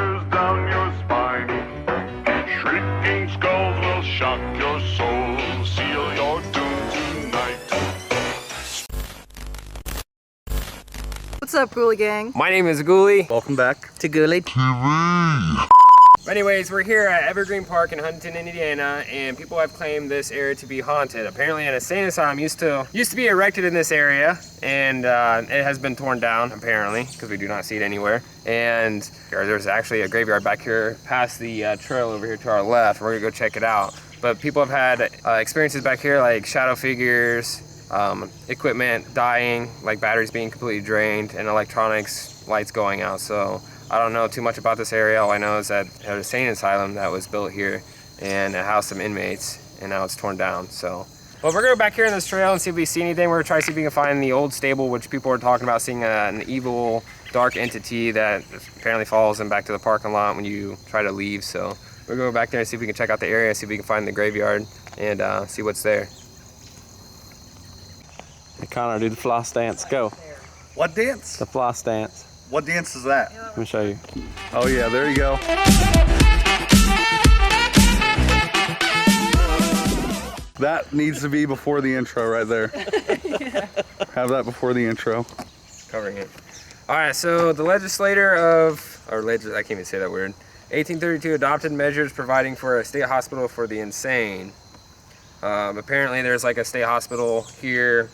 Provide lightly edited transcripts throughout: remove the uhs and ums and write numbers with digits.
shivers down your spine. Shrieking skulls will shock your soul, seal your doom tonight. What's up, Ghouly gang? My name is Ghouly. Welcome back To GhoulyTV. Anyways, we're here at Evergreen Park in Huntington, Indiana, and people have claimed this area to be haunted. Apparently an insane asylum used to be erected in this area, and it has been torn down, apparently, because we do not see it anywhere. And there's actually a graveyard back here past the trail over here to our left. We're gonna go check it out. But people have had experiences back here like shadow figures, equipment dying, like batteries being completely drained, and electronics lights going out. So I don't know too much about this area. All I know is that it was an insane asylum that was built here, and it housed some inmates, and now it's torn down. So, well, we're gonna go back here in this trail and see if we see anything. We're gonna try to see if we can find the old stable, which people are talking about seeing an evil, dark entity that apparently follows them back to the parking lot when you try to leave. So we're gonna go back there and see if we can check out the area, see if we can find the graveyard, and see what's there. Hey, Connor, do the floss dance. Go. What dance? The floss dance. What dance is that? Let me show you. Oh yeah, there you go. That needs to be before the intro right there. Yeah. Have that before the intro. Covering it. All right, so the legislator of, I can't even say that word, 1832 adopted measures providing for a state hospital for the insane. Apparently there's like a state hospital here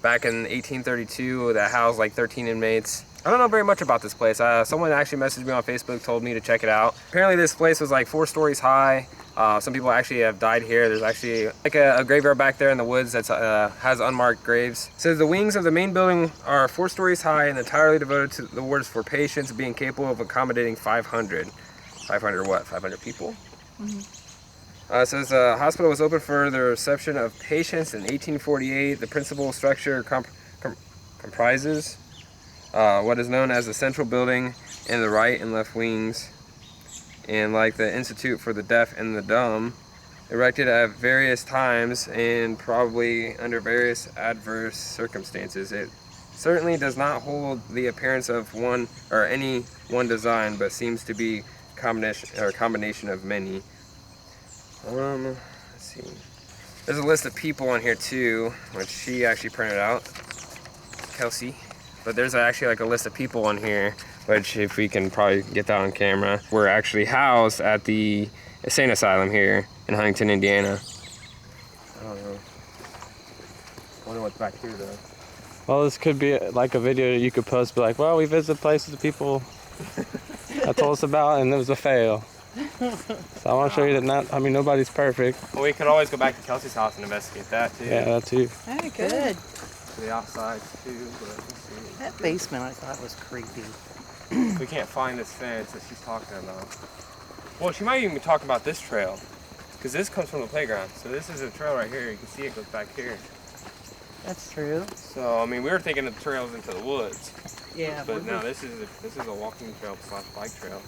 back in 1832 that housed like 13 inmates. I don't know very much about this place. Someone actually messaged me on Facebook, told me to check it out. Apparently this place was like 4 stories high. Some people actually have died here. There's actually like a graveyard back there in the woods that has unmarked graves. It says the wings of the main building are 4 stories high and entirely devoted to the wards for patients, being capable of accommodating 500. 500 what? 500 people? Mm-hmm. It says the hospital was open for the reception of patients in 1848. The principal structure comprises what is known as the central building in the right and left wings, and like the Institute for the Deaf and the Dumb, erected at various times and probably under various adverse circumstances. It certainly does not hold the appearance of one or any one design, but seems to be a combination of many. Let's see. There's a list of people on here too, which she actually printed out, Kelsey. But there's actually like a list of people on here, which if we can probably get that on camera, we're actually housed at the insane asylum here in Huntington, Indiana. I don't know. I wonder what's back here though. Well, this could be like a video that you could post, be like, well, we visited places that people have told us about, and it was a fail. So I want to show you that nobody's perfect. Well, we could always go back to Kelsey's house and investigate that too. Yeah, that too. Hey, good. To the outside too, but let's see. That basement I thought was creepy. We can't find this fence that she's talking about. Well, she might even be talking about this trail, because this comes from the playground. So this is a trail right here. You can see it goes back here. That's true. So I mean, we were thinking of the trails into the woods. Yeah. But now this is a walking trail / bike trail.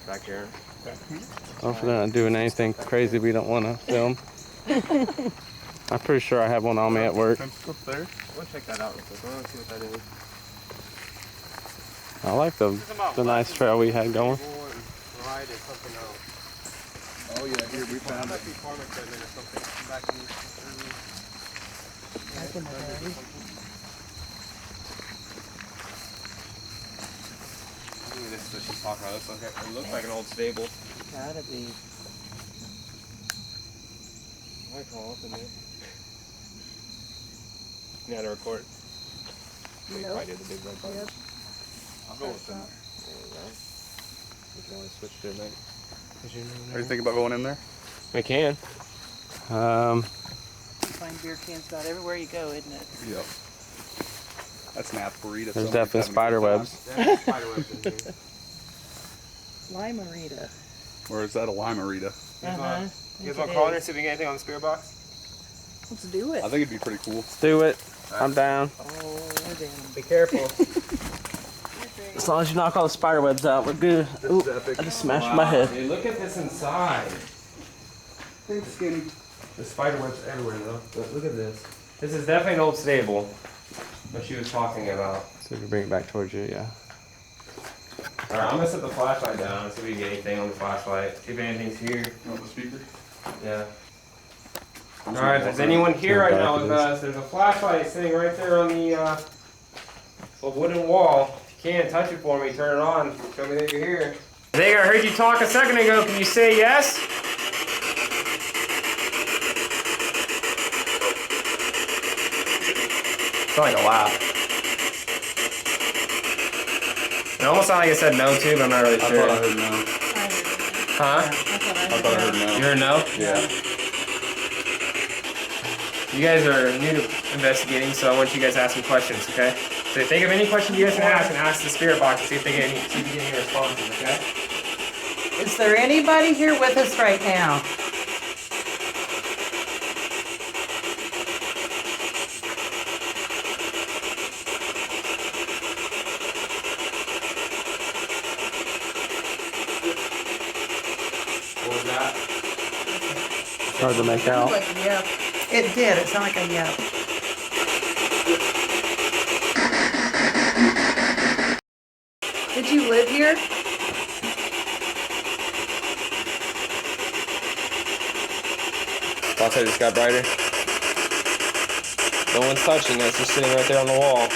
Back here. If we're not doing anything crazy we don't want to film. I'm pretty sure I have one on me at work. Up there. We'll check that out real quick. I want to see what that is. I like the nice trail we had going. Ride is something else. Oh yeah, here we found That might it. be farm equipment or something. Back in the Back in the day. Maybe this is what she's talking about. It looks like an old stable. Gotta be. I call up in there. You had to record. You Nope. probably did the big red button. Yep. I'll go with that. There you go. We can always switch to it, mate. Are you thinking about going in there? We can. You find beer cans about everywhere you go, isn't it? Yep. That's an burrito. There's definitely spider webs. Yeah, spider webs in here. Limerita. Or is that a limerita? Uh-huh. You guys want to call in here and see if we can get anything on the spirit box? Let's do it. I think it'd be pretty cool. Let's do it. I'm down. Oh, we're down. Be careful. As long as you knock all the spider webs out, we're good. Ooh, I just smashed my head. Dude, look at this inside. Thanks, Skinny. There's spider webs everywhere though. Look at this. This is definitely an old stable. What she was talking about. So we can bring it back towards you, yeah. Alright, I'm gonna set the flashlight down and see if we can get anything on the flashlight. See if anything's here. You want the speaker? Yeah. Alright, if there's anyone here right now with us, there's a flashlight sitting right there on the wooden wall. If you can't touch it for me, turn it on. Show me that you're here. I think I heard you talk a second ago. Can you say yes? It's like a laugh. It almost sounded like I said no too, but I'm not really sure. I thought I heard no. Huh? I thought I heard no. You heard no? Yeah. You guys are new to investigating, so I want you guys to ask some questions, okay? So think of any question you guys can ask the spirit box and see if they get any responses, okay? Is there anybody here with us right now? What was that? It's hard to make out. Like a yep. It did. It sounded like a yep. Did you live here? Outside just got brighter. No one's touching us, just sitting right there on the wall.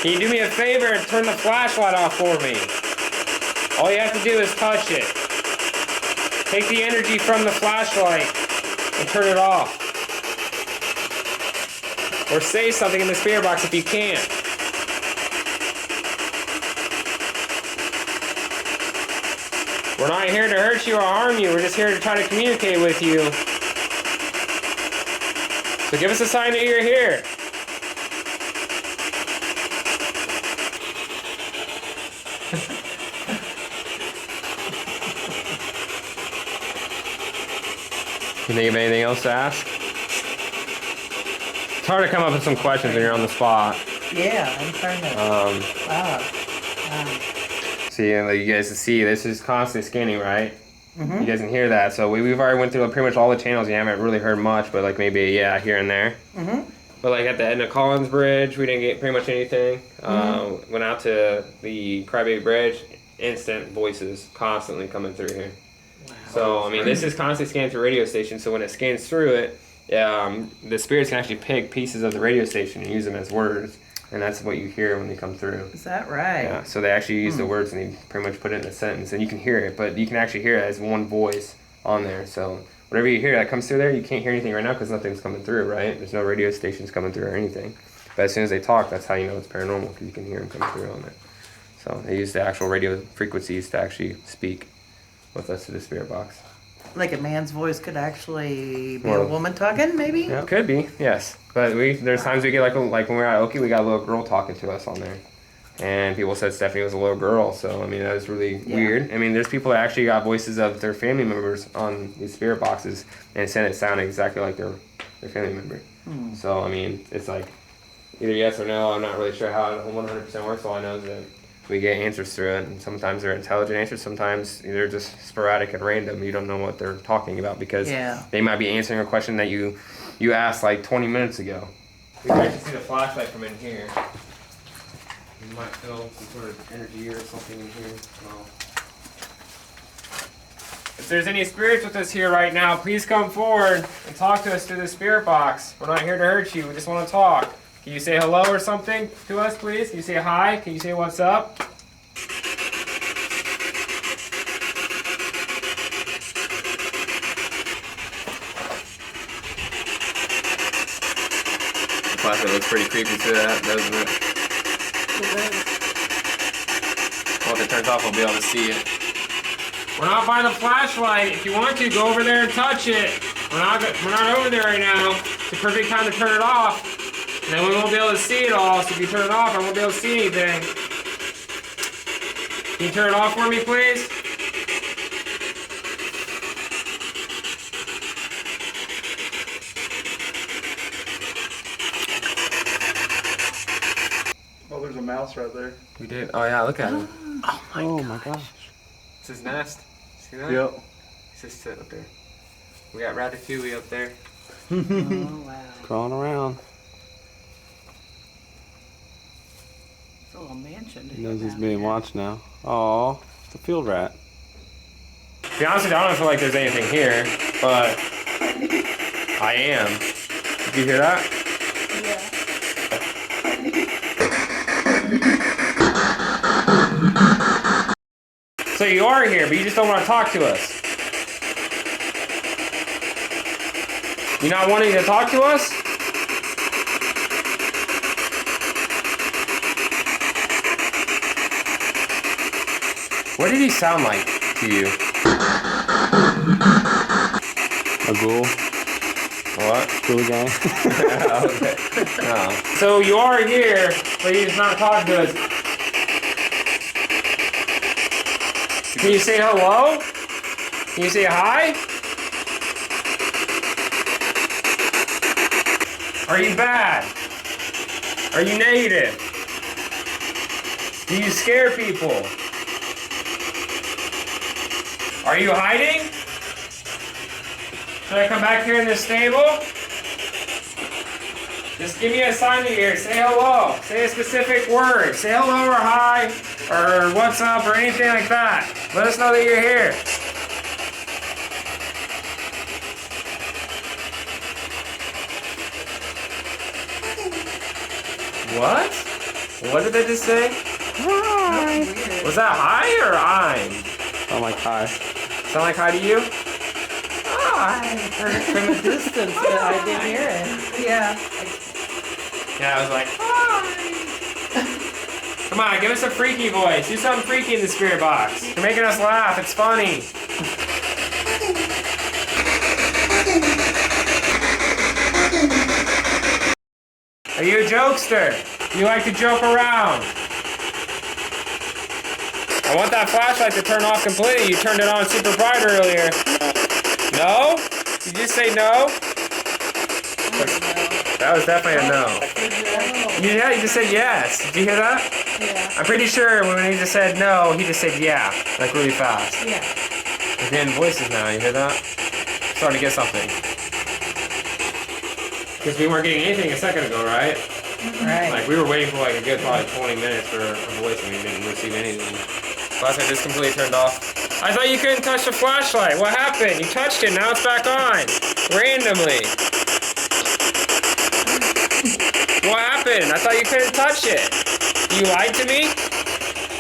Can you do me a favor and turn the flashlight off for me? All you have to do is touch it. Take the energy from the flashlight and turn it off. Or say something in the spirit box if you can't. We're not here to hurt you or harm you. We're just here to try to communicate with you. So give us a sign that you're here. You think of anything else to ask? It's hard to come up with some questions when you're on the spot. Yeah, I'm trying to. Wow. See, like you guys can see, this is constantly scanning, right? You guys can hear that. So we've already went through pretty much all the channels. You haven't really heard much, but like maybe, yeah, here and there. But like at the Edna Collins Bridge, we didn't get pretty much anything. Went out to the Crybaby Bridge, instant voices constantly coming through here. Wow. So, I mean, this is constantly scanning through radio station, so when it scans through it, the spirits can actually pick pieces of the radio station and use them as words. And that's what you hear when they come through. Is that right? Yeah, so they actually use the words and they pretty much put it in a sentence, and you can hear it, but you can actually hear it as one voice on there. So whatever you hear that comes through there, you can't hear anything right now because nothing's coming through, right? There's no radio stations coming through or anything. But as soon as they talk, that's how you know it's paranormal, because you can hear them coming through on it. So they use the actual radio frequencies to actually speak with us to the spirit box. Like a man's voice could actually be a woman talking, maybe? Yeah, could be, yes. But there's times we get like when we were at Oki, we got a little girl talking to us on there. And people said Stephanie was a little girl, so I mean that was really weird. I mean there's people that actually got voices of their family members on these spirit boxes and said it sounded exactly like their family member. So I mean it's like either yes or no. I'm not really sure how it 100% works. All I know is that we get answers through it, and sometimes they're intelligent answers, sometimes they're just sporadic and random. You don't know what they're talking about because they might be answering a question that you asked like 20 minutes ago. You can actually see the flashlight from in here. You might feel some sort of energy or something in here. Well, if there's any spirits with us here right now, please come forward and talk to us through the spirit box. We're not here to hurt you. We just want to talk. Can you say hello or something to us, please? Can you say hi? Can you say what's up? The flashlight looks pretty creepy to that, doesn't it? Well, if it turns off, we'll be able to see it. We're not by the flashlight. If you want to, go over there and touch it. We're not over there right now. It's the perfect time to turn it off. And then we won't be able to see it all, so if you turn it off, I won't be able to see anything. Can you turn it off for me, please? Oh, there's a mouse right there. We did. Oh yeah, look at him. Oh my gosh. It's his nest. See that? Yep. He's just sitting up there. We got Ratatouille up there. Oh, wow. Crawling around. So Oh, a mansion. He knows he's being watched now. Oh, it's a field rat. To be honest with you, I don't feel like there's anything here, but I am. Did you hear that? Yeah. So you are here, but you just don't want to talk to us. You not wanting to talk to us? What did he sound like to you? A ghoul. What? Ghouly gang. Okay. No. So you are here, but you're just not talking to us. Can you say hello? Can you say hi? Are you bad? Are you negative? Do you scare people? Are you hiding? Should I come back here in this stable? Just give me a sign to here. Say hello. Say a specific word. Say hello or hi or what's up or anything like that. Let us know that you're here. What? What did I just say? Hi. Was that hi or I'm? I'm like, hi. Sound like hi to you? I heard it from a distance, but I didn't hear it. Yeah. Yeah, I was like, hi. Come on, give us a freaky voice. Do something freaky in the spirit box. You're making us laugh. It's funny. Are you a jokester? You like to joke around? I want that flashlight to turn off completely. You turned it on super bright earlier. No? Did you just say no? That was definitely a no. Yeah, you just said yes. Did you hear that? Yeah. I'm pretty sure when he just said no, he just said yeah, like really fast. Yeah. We're getting voices now, you hear that? Starting to get something. Because we weren't getting anything a second ago, right? Right. Like we were waiting for like a good probably 20 minutes for a voice and we didn't receive anything. Flashlight just completely turned off. I thought you couldn't touch the flashlight. What happened? You touched it, now it's back on. Randomly. What happened? I thought you couldn't touch it. You lied to me?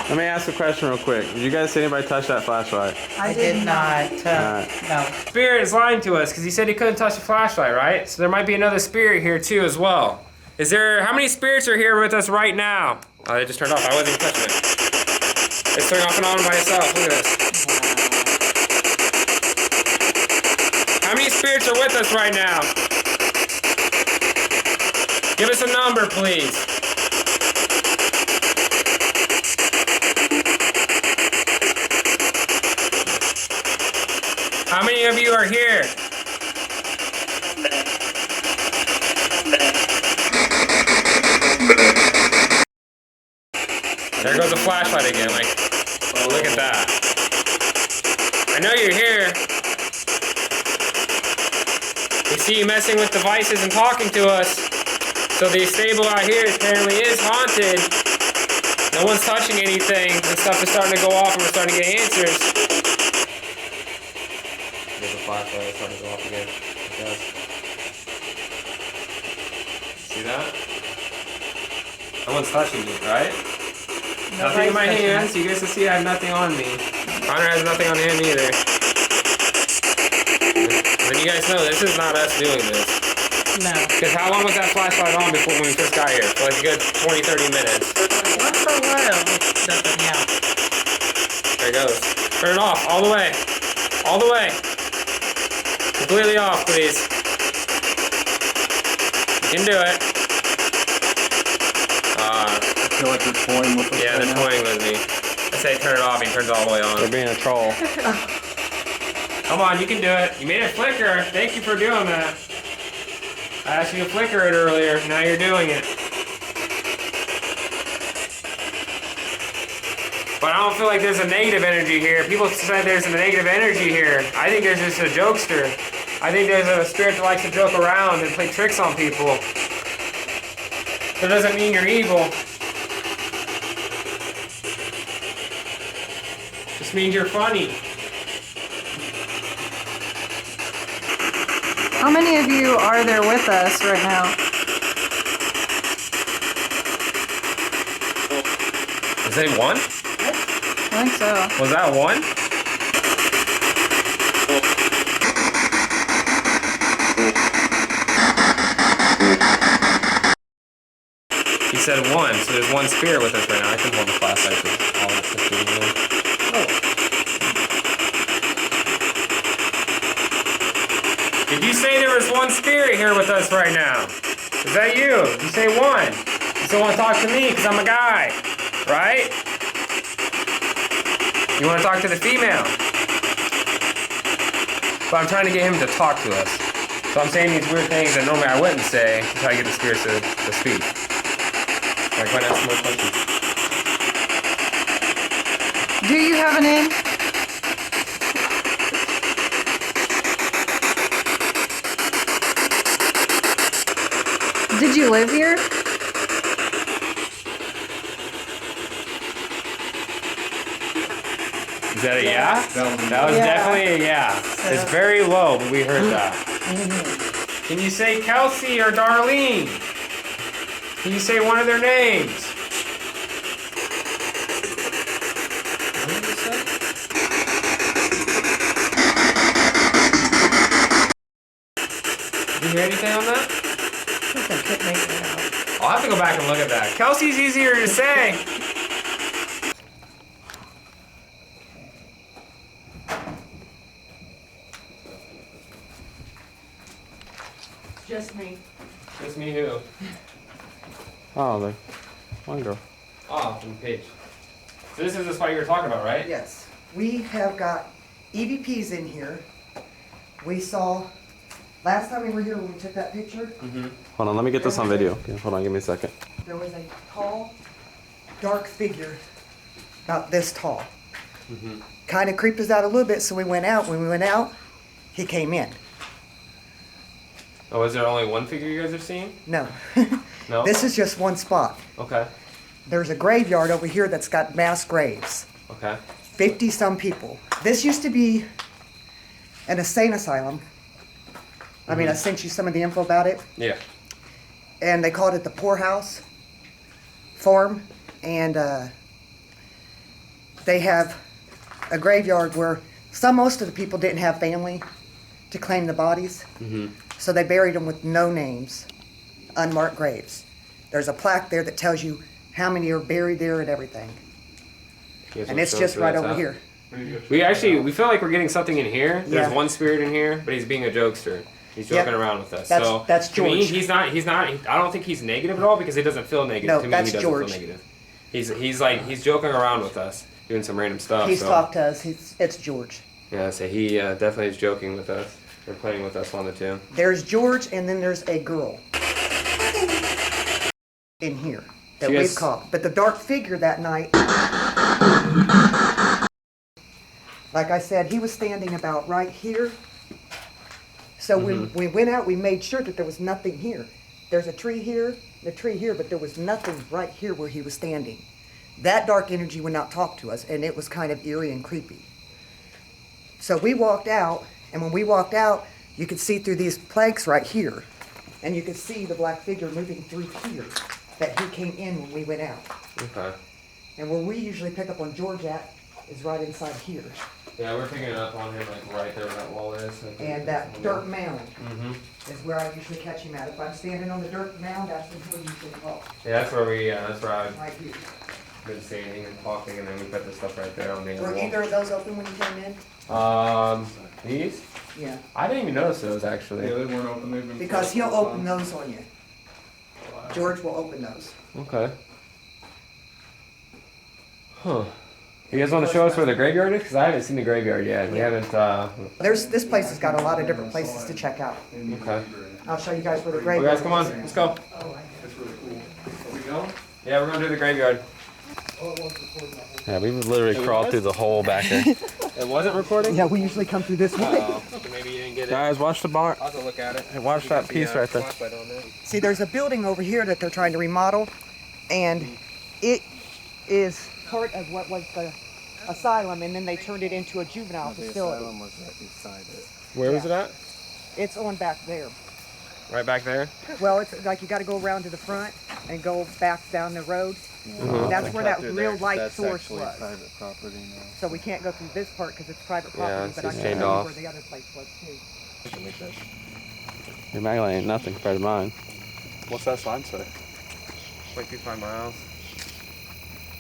Let me ask a question real quick. Did you guys see anybody touch that flashlight? I did not. No. Spirit is lying to us because he said he couldn't touch the flashlight, right? So there might be another spirit here too as well. Is there, how many spirits are here with us right now? Oh, they just turned off. I wasn't even touching it. It's turning off and on by itself. Look at this. How many spirits are with us right now? Give us a number, please. How many of you are here? There goes the flashlight again, like, oh, look at that. I know you're here. We see you messing with devices and talking to us. So the stable out here apparently is haunted. No one's touching anything, and stuff is starting to go off and we're starting to get answers. There's a flashlight starting to go off again. It does. See that? No one's touching me, right? Nothing in my hands. You guys can see I have nothing on me. Connor has nothing on him either. And you guys know this is not us doing this. No. Because how long was that flashlight on before when we first got here? For like a good 20, 30 minutes. Once for a while. Nothing, yeah. There it goes. Turn it off. All the way. All the way. Completely off, please. You can do it. I feel like they're toying with us. Yeah, they're toying with me. I say turn it off, he turns it all the way They're on. being a troll. Come on, you can do it. You made it flicker. Thank you for doing that. I asked you to flicker it earlier. Now you're doing it. But I don't feel like there's a negative energy here. People said there's a negative energy here. I think there's just a jokester. I think there's a spirit that likes to joke around and play tricks on people. That doesn't mean you're evil. This means you're funny. How many of you are there with us right now? Is it one? I think so. Was that one? He said one, so there's one spirit with us right now. I can hold the flashlight for all this stuff. Did you say there was one spirit here with us right now? Is that you? You say one. You still want to talk to me because I'm a guy, right? You want to talk to the female. But I'm trying to get him to talk to us. So I'm saying these weird things that normally I wouldn't say to try to get the spirits to speak. Like, why not ask more questions? Do you have a name? Did you live here? Is that a yeah? That was definitely a yeah. It's very low, but we heard that. Can you say Kelsey or Darlene? Can you say one of their names? What did you say? Did you hear anything on that? I couldn't make it out. I'll have to go back and look at that. Kelsey's easier to say. Just me. Just me who? Oh, the one girl. Oh, from Paige. So this is the spot you were talking about, right? Yes, we have got EVPs in here. We saw, last time we were here when we took that picture, Hold on, let me get this on video. Okay, hold on, give me a second. there was a tall, dark figure about this tall. Kind of creeped us out a little bit, so we went out. When we went out, he came in. Oh, is there only one figure you guys are seeing? No. No? This is just one spot. Okay. There's a graveyard over here that's got mass graves. Okay. 50 some people. This used to be an insane asylum. I mean, I sent you some of the info about it. Yeah. And they called it the poorhouse farm. And they have a graveyard where most of the people didn't have family to claim the bodies. So they buried them with no names, unmarked graves. There's a plaque there that tells you how many are buried there and everything. And it's just right over here. We feel like we're getting something in here. There's Yeah. one spirit in here, but he's being a jokester. He's Yep. joking around with us. That's To me, George. he's not, I don't think he's negative at all because it doesn't feel negative. No, to me, that's he doesn't George. feel negative. He's joking around with us, doing some random stuff. He's so. talked to us. It's George. Yeah, so he definitely is joking with us. They're playing with us on the two. There's George, and then there's a girl in here that She we've has- caught. But the dark figure that night, like I said, he was standing about right here. So when we went out, we made sure that there was nothing here. There's a tree here, and a tree here, but there was nothing right here where he was standing. That dark energy would not talk to us, and it was kind of eerie and creepy. So we walked out, and when we walked out, you could see through these planks right here, and you could see the black figure moving through here, that he came in when we went out. Okay. And where we usually pick up on George at is right inside here. Yeah, we're picking it up on him like right there where that wall is. And that dirt mound Mm-hmm. is where I usually catch him at. If I'm standing on the dirt mound, that's when he'll usually talk, Yeah, that's where I've right here. been standing and talking, and then we put this stuff right there on the Were wall. either of those open when you came in? These? Yeah. I didn't even notice those actually. Yeah, they weren't open. They've been Because he'll open those on you. George will open those. Okay. Huh. You guys want to show us where the graveyard is? Because I haven't seen the graveyard yet. We haven't, This place has got a lot of different places to check out. okay. I'll show you guys where the Well, graveyard guys, come on. is. Let's go. It's really cool. Are we going? Yeah, we're going to do the graveyard. Yeah, we would literally crawled through the hole back there. It wasn't recording? Yeah, we usually come through this way. Oh, maybe you didn't get it. Guys, watch the barn. I'll have to look at it. Hey, watch that piece right there. Flashlight on there. See, there's a building over here that they're trying to remodel, and it is part of what was the asylum, and then they turned it into a juvenile facility. was right beside it. Where was it Yeah. at? It's on back there. Right back there? Well, it's like you got to go around to the front and go back down the road. That's where that real light source was. Private property now. So we can't go through this part because it's private Yeah, property, it's but I just can chained tell you off. where the other place was too. Your mag light ain't nothing compared to mine. What's that sign say? 0.25 miles.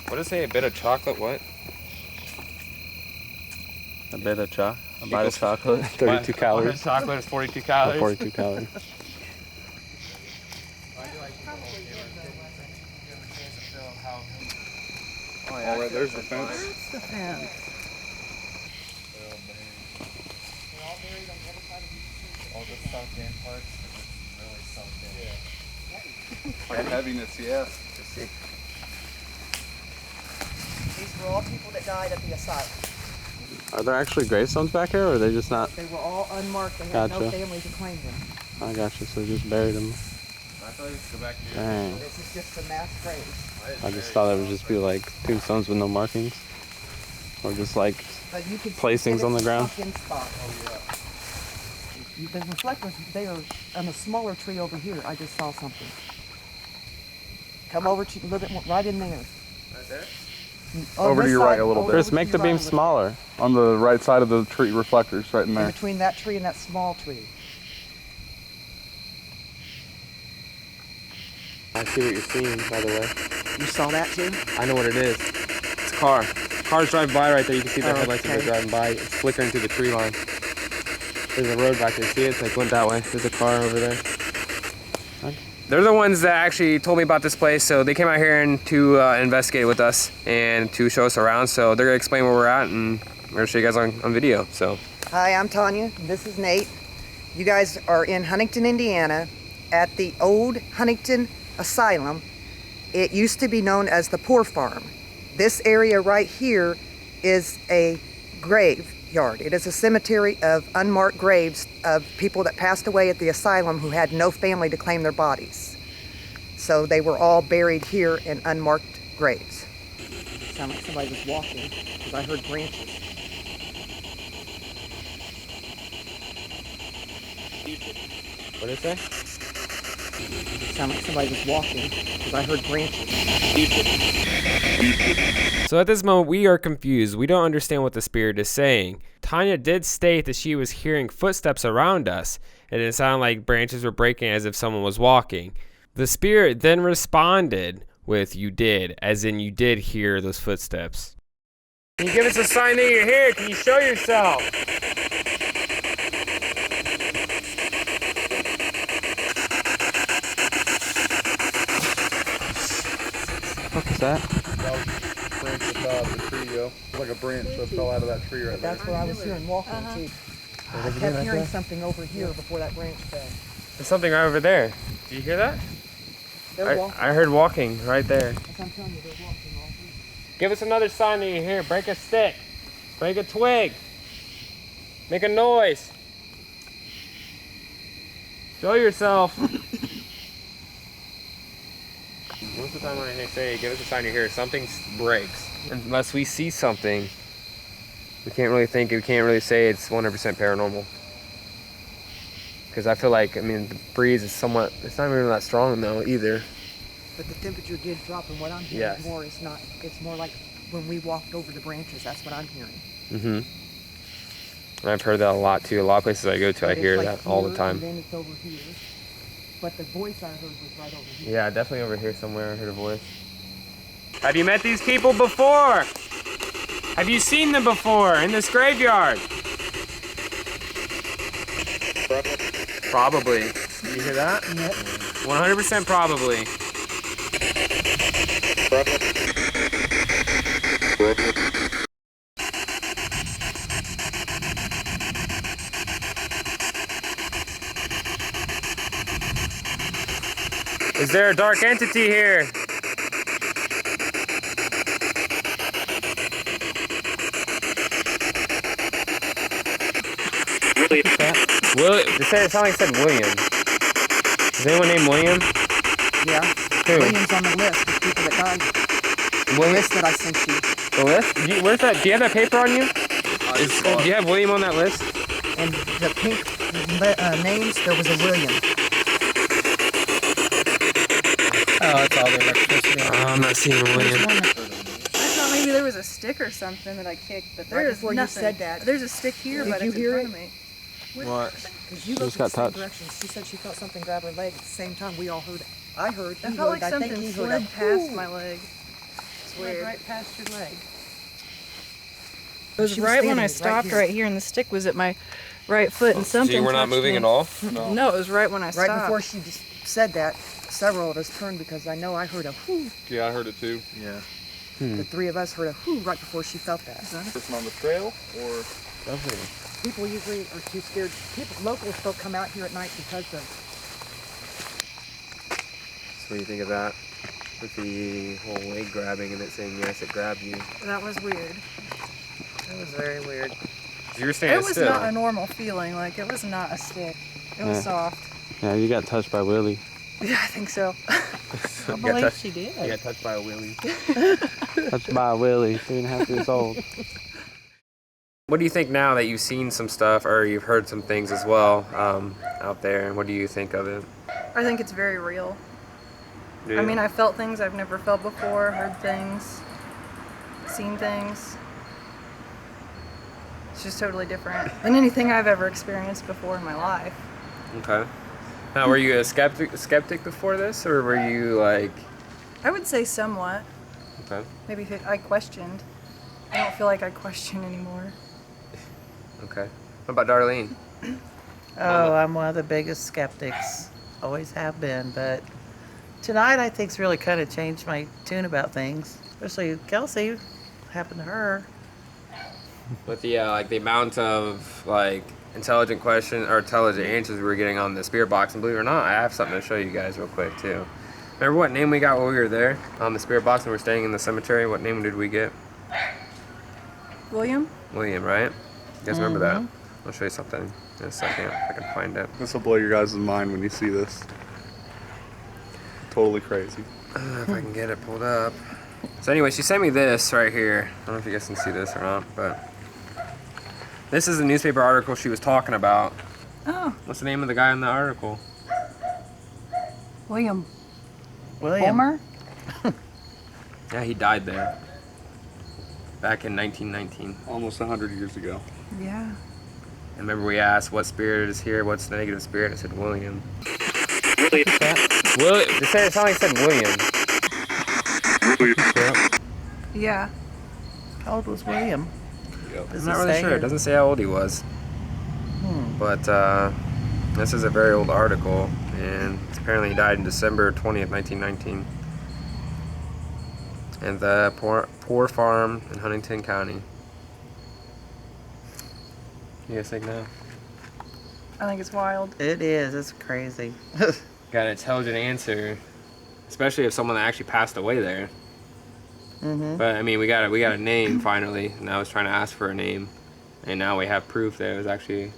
What does it say? A bit of chocolate? What? A bit of chocolate, 32 calories. Chocolate is 42 Or calories. 42 calories. Oh, right, there's the fence. That's the fence. All the sunk in parts, it's really sunk in. Like heaviness, yeah. These were all people that died at the asylum. Are there actually gravestones back here, or are they just not? They were all unmarked. They had no Gotcha. family to claim them. I got you, so they just buried them. I thought you could go back to your... Dang. This is just a mass grave. I just thought it would just be like tombstones with no markings. Or just like But you can see placings that on the it's a ground. sunken spot. The reflectors, they are on a smaller tree over here. I just saw something. Come over to a little bit more, right in there. Right there? On Over to this your right side, a little over bit. Chris, to make the your right beam a little smaller. On the right side of the tree reflectors, right in bit. In there. between that tree and that small tree. I see what you're seeing, by the way. You saw that too? I know what it is. It's a car. Cars drive by right there. You can see the headlights of it driving by. It's flickering through the tree line. There's a road back there. See it? It's like went that way. There's a car over there. They're the ones that actually told me about this place, so they came out here and to investigate with us and to show us around. So they're gonna explain where we're at, and we're gonna show you guys on video. So Hi, I'm Tanya. This is Nate. You guys are in Huntington, Indiana, at the old Huntington Asylum. It used to be known as the Poor Farm. This area right here is a graveyard. It is a cemetery of unmarked graves of people that passed away at the asylum who had no family to claim their bodies. So they were all buried here in unmarked graves. Sounded like somebody was walking because I heard branches. what did it say? Sounded like somebody was walking because I heard branches. So at this moment, we are confused. We don't understand what the spirit is saying. Tanya did state that she was hearing footsteps around us, and it sounded like branches were breaking as if someone was walking. The spirit then responded with, "You did," as in you did hear those footsteps. Can you give us a sign that you're here? Can you show yourself? What is that? Branch that fell out of the tree, yo. Like a branch that fell out of that tree right there. That's what I was hearing walking too. I kept hearing something over here before that branch fell. There's something right over there. Do you hear that? They're walking. I heard walking right there. As I'm telling you, they're walking all through. Give us another sign that you're here. Break a stick. Break a twig. Make a noise. Show yourself. Most of the time when I say, give us a sign you're here, something breaks. Unless we see something, we can't really say it's 100% paranormal. Because I feel like, I mean, the breeze is somewhat, it's not even that strong though either. But the temperature did drop, and what I'm hearing Yes. more is not, it's more like when we walked over the branches, that's what I'm hearing. Mm-hmm. And I've heard that a lot too. A lot of places I go to, I But it's hear like that all the here, time. And then it's over here. But the voice I heard was right over here. Yeah, definitely over here somewhere. I heard a voice. Have you met these people before? Have you seen them before in this graveyard? Probably. You hear that? Yep. 100% probably. Is there a dark entity here? It sounded like it said William. Is anyone named William? Yeah. Who? William's on the list of people that died. The William? list that I sent you. The list? Where's that? Do you have that paper on you? Do you have William on that list? And the pink names, there was a William. Oh, it's all the electricity. I'm not seeing William. I thought maybe there was a stick or something that I kicked, but Right there's before you nothing. said that. There's a stick here, Did but you it's in hear front it? of me. What? Because you Just looked got in the same touched. direction. She said she felt something grab her leg at the same time. We all heard it. I heard. I He felt heard. like I think something he heard slid a past my leg. It's Went weird. right past your leg. It was She was right when standing I right stopped here. right here, and the stick was at my right foot, and something. So you were not touched moving me. at all? No, it was right when I stopped. Right before she just said that, several of us turned because I know I heard a whoo. Yeah, I heard it too. Yeah. The three of us heard a whoo right before she felt that. Person on the trail or? People usually are too scared. People, locals don't come out here at night because of. So what do you think of that? With the whole leg grabbing and it saying yes, it grabbed you. That was weird. It was very weird. You were standing It was still. not a normal feeling. Like, it was not a stick. It was Yeah. soft. Yeah, you got touched by Willie. Yeah, I think so. I believe she did. You got touched by a Willie. Touched by Willie, 3.5 years old. What do you think now that you've seen some stuff or you've heard some things as well out there? What do you think of it? I think it's very real. Yeah. I mean, I felt things I've never felt before, heard things, seen things. It's just totally different than anything I've ever experienced before in my life. Okay. Now, were you a skeptic before this, or were you like? I would say somewhat. Okay. Maybe if I questioned. I don't feel like I question anymore. Okay. What about Darlene? Oh, I'm one of the biggest skeptics. Always have been, but tonight I think's really kind of changed my tune about things. Especially Kelsey, what happened to her. With the like the amount of like intelligent questions or intelligent answers we were getting on the spirit box, and believe it or not, I have something to show you guys real quick too. Remember what name we got while we were there on the spirit box and we're staying in the cemetery? What name did we get? William? William, right? You guys remember that? I'll show you something in a second if I can find it. This will blow your guys' mind when you see this. Totally crazy. If I can get it pulled up. So anyway, she sent me this right here. I don't know if you guys can see this or not, but this is the newspaper article she was talking about. Oh, What's the name of the guy in the article? William William. Homer? Yeah, he died there. Back in 1919. Almost 100 years ago. Yeah. And remember we asked what spirit is here, what's the negative spirit? I said William. William. It sounded like it said William. Yeah. How old was William? Yep. Does I'm it not really say sure. or- It doesn't say how old he was. But this is a very old article, and apparently he died in December 20th, 1919. And the poor farm in Huntington County. You guys think now? I think it's wild. It is. It's crazy. Got an intelligent answer, especially if someone that actually passed away there. But I mean, we got a name finally, and I was trying to ask for a name, and now we have proof that it was actually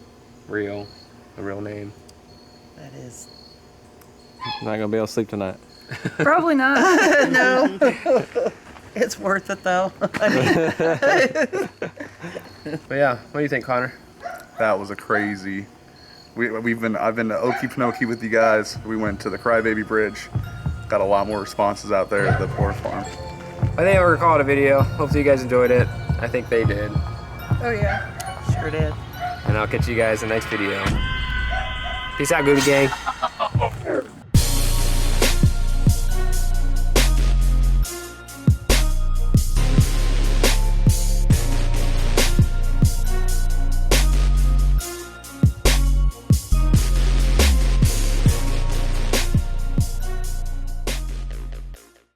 real, a real name. That is. Not gonna be able to sleep tonight. Probably not. No. It's worth it though. But yeah, what do you think, Connor? That was a crazy. I've been to Okefenokee with you guys. We went to the Crybaby Bridge. Got a lot more responses out there at the poor farm. I think we're calling it a video. Hopefully you guys enjoyed it. I think they did. Oh, yeah. Sure did. And I'll catch you guys in the next video. Peace out, Ghouly Gang.